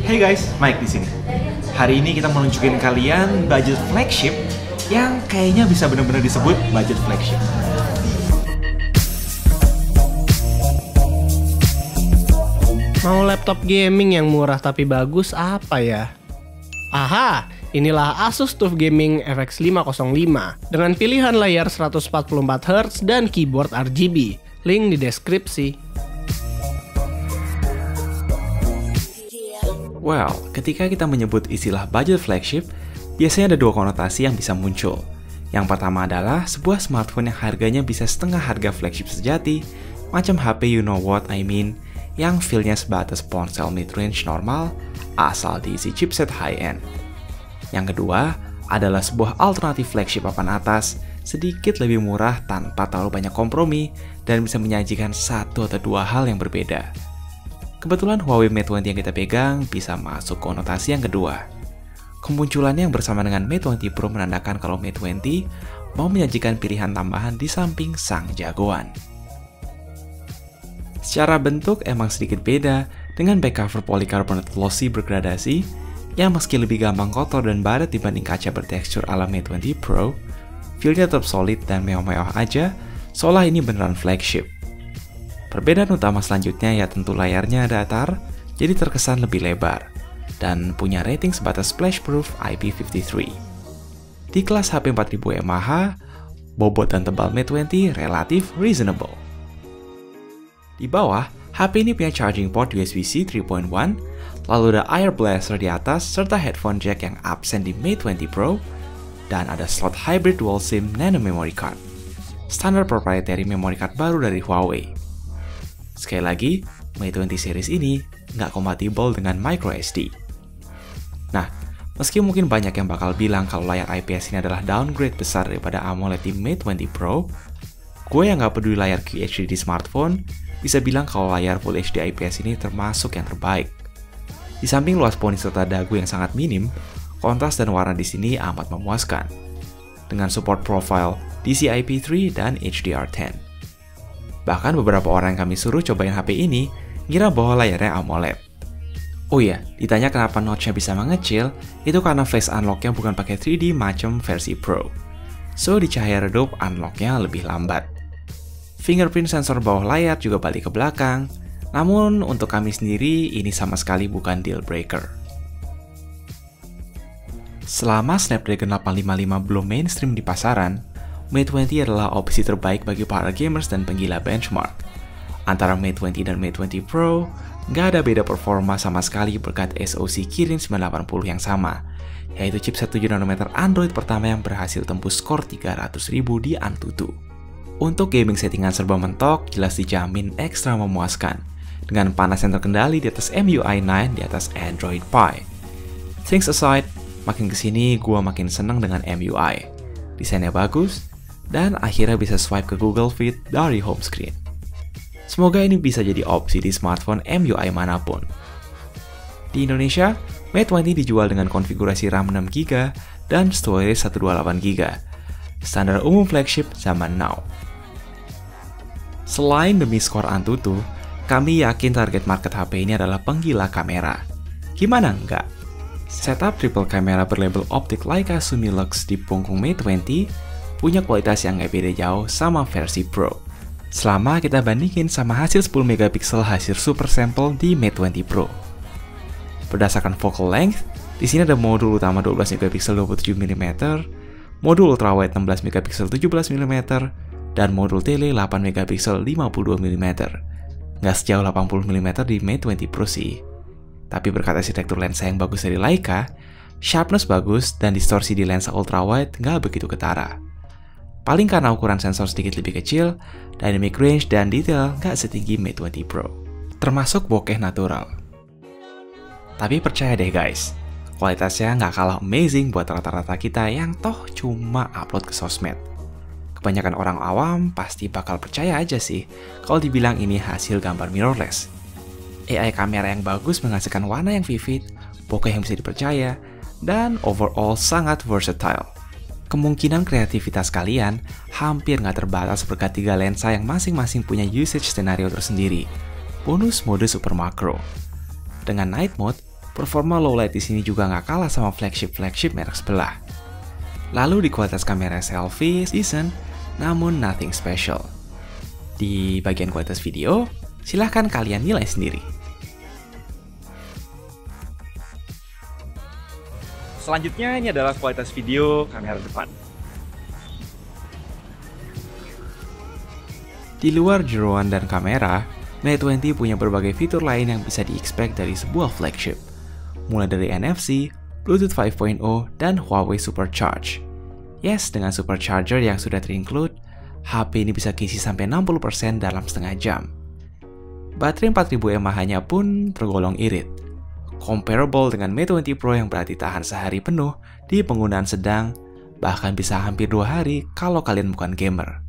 Hey guys, Mike di sini. Hari ini kita mau nunjukin kalian budget flagship yang kayaknya bisa benar-benar disebut budget flagship. Mau laptop gaming yang murah tapi bagus apa ya? Aha, inilah Asus TUF Gaming FX 505 dengan pilihan layar 144Hz dan keyboard RGB. Link di deskripsi. Well, ketika kita menyebut istilah budget flagship, biasanya ada dua konotasi yang bisa muncul. Yang pertama adalah sebuah smartphone yang harganya bisa setengah harga flagship sejati, macam HP you know what I mean, yang feel-nya sebatas ponsel mid-range normal, asal diisi chipset high-end. Yang kedua adalah sebuah alternatif flagship papan atas, sedikit lebih murah tanpa terlalu banyak kompromi, dan bisa menyajikan satu atau dua hal yang berbeda. Kebetulan Huawei Mate 20 yang kita pegang bisa masuk konotasi yang kedua. Kemunculannya yang bersama dengan Mate 20 Pro menandakan kalau Mate 20 mau menyajikan pilihan tambahan di samping sang jagoan. Secara bentuk emang sedikit beda dengan back cover polycarbonate glossy bergradasi yang meski lebih gampang kotor dan baret dibanding kaca bertekstur ala Mate 20 Pro, feel-nya tetap solid dan mewah-mewah aja, seolah ini beneran flagship. Perbedaan utama selanjutnya ya tentu layarnya datar, jadi terkesan lebih lebar, dan punya rating sebatas splash-proof IP53. Di kelas HP 4000 mAh, bobot dan tebal Mate 20 relatif reasonable. Di bawah, HP ini punya charging port USB-C 3.1, lalu ada air blaster di atas serta headphone jack yang absen di Mate 20 Pro, dan ada slot hybrid dual SIM nano memory card, standar proprietary memory card baru dari Huawei. Sekali lagi, Mate 20 series ini nggak kompatibel dengan microSD. Nah, meski mungkin banyak yang bakal bilang kalau layar IPS ini adalah downgrade besar daripada AMOLED di Mate 20 Pro, gue yang nggak peduli layar QHD di smartphone, bisa bilang kalau layar Full HD IPS ini termasuk yang terbaik. Di samping luas poni serta dagu yang sangat minim, kontras dan warna di sini amat memuaskan. Dengan support profile DCI-P3 dan HDR10. Bahkan beberapa orang yang kami suruh cobain HP ini ngira bahwa layarnya AMOLED. Oh iya, ditanya kenapa notch-nya bisa mengecil, itu karena face unlock-nya bukan pakai 3D macam versi Pro. So, di cahaya redup, unlock-nya lebih lambat. Fingerprint sensor bawah layar juga balik ke belakang, namun untuk kami sendiri ini sama sekali bukan deal breaker. Selama Snapdragon 855 belum mainstream di pasaran, Mate 20 adalah opsi terbaik bagi para gamers dan penggila benchmark. Antara Mate 20 dan Mate 20 Pro, nggak ada beda performa sama sekali berkat SoC Kirin 980 yang sama, yaitu chipset 7nm Android pertama yang berhasil tembus skor 300.000 di Antutu. Untuk gaming settingan serba mentok, jelas dijamin ekstra memuaskan, dengan panas yang terkendali di atas MIUI 9 di atas Android Pie. Things aside, makin kesini gua makin seneng dengan MIUI. Desainnya bagus, dan akhirnya bisa swipe ke Google Fit dari home screen. Semoga ini bisa jadi opsi di smartphone MIUI manapun. Di Indonesia, Mate 20 dijual dengan konfigurasi RAM 6GB dan storage 128GB, standar umum flagship zaman now. Selain demi skor Antutu, kami yakin target market HP ini adalah penggila kamera. Gimana enggak? Setup triple kamera berlabel optik Leica Summilux di punggung Mate 20 punya kualitas yang nggak beda jauh sama versi Pro. Selama kita bandingin sama hasil 10MP hasil super sample di Mate 20 Pro. Berdasarkan focal length, di sini ada modul utama 12MP 27mm, modul ultrawide 16MP 17mm, dan modul tele 8MP 52mm. Nggak sejauh 80mm di Mate 20 Pro sih. Tapi berkat arsitektur lensa yang bagus dari Leica, sharpness bagus dan distorsi di lensa ultrawide nggak begitu ketara. Paling karena ukuran sensor sedikit lebih kecil, dynamic range dan detail nggak setinggi Mate 20 Pro. Termasuk bokeh natural. Tapi percaya deh guys, kualitasnya nggak kalah amazing buat rata-rata kita yang toh cuma upload ke sosmed. Kebanyakan orang awam pasti bakal percaya aja sih kalau dibilang ini hasil gambar mirrorless. AI kamera yang bagus menghasilkan warna yang vivid, bokeh yang bisa dipercaya, dan overall sangat versatile. Kemungkinan kreativitas kalian hampir nggak terbatas berkat 3 lensa yang masing-masing punya usage scenario tersendiri. Bonus mode super makro. Dengan night mode, performa low light di sini juga nggak kalah sama flagship merek sebelah. Lalu di kualitas kamera selfie, decent, namun nothing special. Di bagian kualitas video, silahkan kalian nilai sendiri. Selanjutnya ini adalah kualitas video kamera depan. Di luar jeroan dan kamera, Mate 20 punya berbagai fitur lain yang bisa di-expect dari sebuah flagship. Mulai dari NFC, Bluetooth 5.0, dan Huawei Supercharge. Yes, dengan supercharger yang sudah ter-include, HP ini bisa keisi sampai 60% dalam setengah jam. Baterai 4000 mAh-nya pun tergolong irit. Comparable dengan Mate 20 Pro yang berarti tahan sehari penuh di penggunaan sedang, bahkan bisa hampir 2 hari kalau kalian bukan gamer.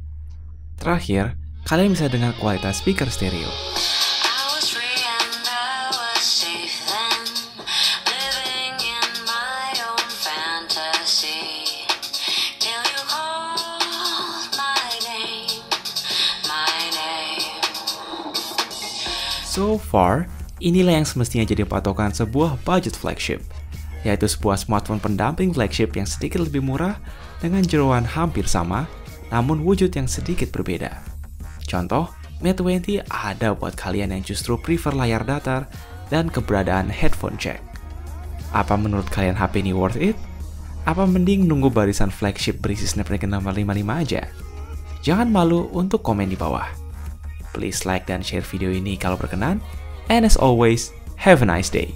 Terakhir, kalian bisa dengar kualitas speaker stereo. So far, inilah yang semestinya jadi patokan sebuah budget flagship, yaitu sebuah smartphone pendamping flagship yang sedikit lebih murah dengan jeroan hampir sama, namun wujud yang sedikit berbeda. Contoh, Mate 20 ada buat kalian yang justru prefer layar datar dan keberadaan headphone jack. Apa menurut kalian HP ini worth it? Apa mending nunggu barisan flagship berisi Snapdragon 855 aja? Jangan malu untuk komen di bawah. Please like dan share video ini kalau berkenan. And as always, have a nice day.